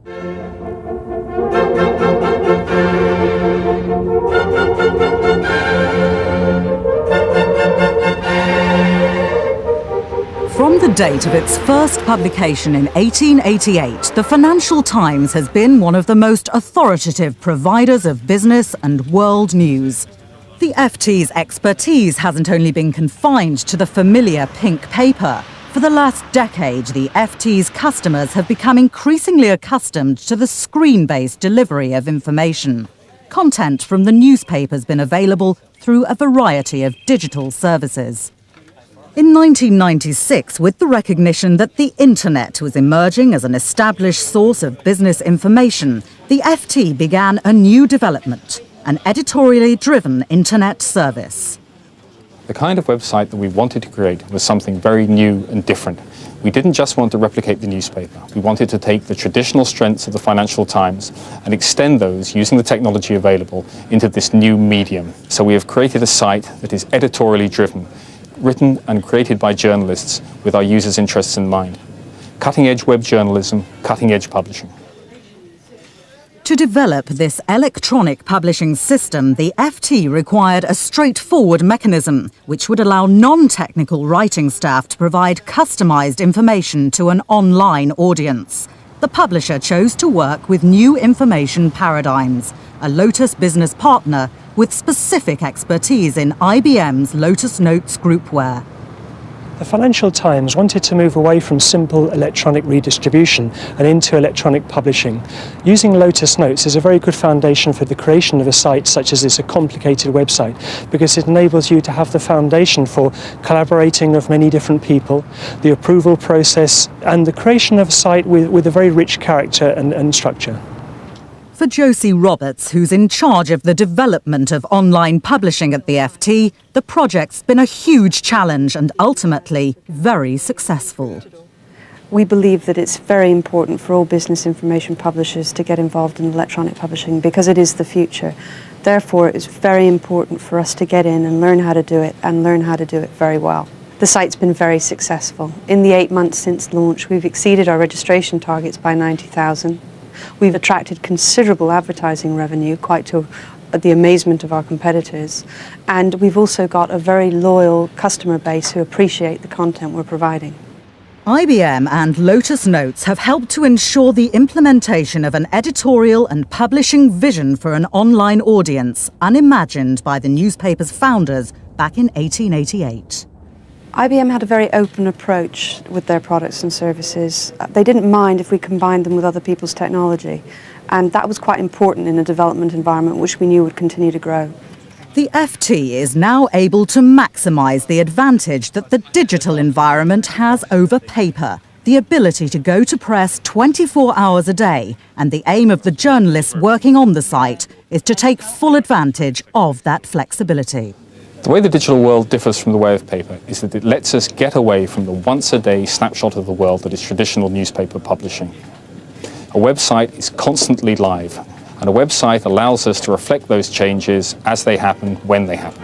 From the date of its first publication in 1888, the Financial Times has been one of the most authoritative providers of business and world news. The FT's expertise hasn't only been confined to the familiar pink paper. For the last decade, the FT's customers have become increasingly accustomed to the screen-based delivery of information. Content from the newspaper has been available through a variety of digital services. In 1996, with the recognition that the internet was emerging as an established source of business information, the FT began a new development, an editorially driven internet service. The kind of website that we wanted to create was something very new and different. We didn't just want to replicate the newspaper. We wanted to take the traditional strengths of the Financial Times and extend those using the technology available into this new medium. So we have created a site that is editorially driven, written and created by journalists with our users' interests in mind. Cutting-edge web journalism, cutting-edge publishing. To develop this electronic publishing system, the FT required a straightforward mechanism which would allow non-technical writing staff to provide customised information to an online audience. The publisher chose to work with New Information Paradigms, a Lotus business partner with specific expertise in IBM's Lotus Notes groupware. The Financial Times wanted to move away from simple electronic redistribution and into electronic publishing. Using Lotus Notes is a very good foundation for the creation of a site such as this, a complicated website, because it enables you to have the foundation for collaborating of many different people, the approval process, and the creation of a site with a very rich character and structure. For Josie Roberts, who's in charge of the development of online publishing at the FT, the project's been a huge challenge and ultimately very successful. We believe that it's very important for all business information publishers to get involved in electronic publishing because it is the future. Therefore, it's very important for us to get in and learn how to do it and learn how to do it very well. The site's been very successful. In the 8 months since launch, we've exceeded our registration targets by 90,000. We've attracted considerable advertising revenue, quite to the amazement of our competitors. And we've also got a very loyal customer base who appreciate the content we're providing. IBM and Lotus Notes have helped to ensure the implementation of an editorial and publishing vision for an online audience, unimagined by the newspaper's founders back in 1888. IBM had a very open approach with their products and services. They didn't mind if we combined them with other people's technology, and that was quite important in a development environment which we knew would continue to grow. The FT is now able to maximise the advantage that the digital environment has over paper, the ability to go to press 24 hours a day, and the aim of the journalists working on the site is to take full advantage of that flexibility. The way the digital world differs from the way of paper is that it lets us get away from the once-a-day snapshot of the world that is traditional newspaper publishing. A website is constantly live, and a website allows us to reflect those changes as they happen, when they happen.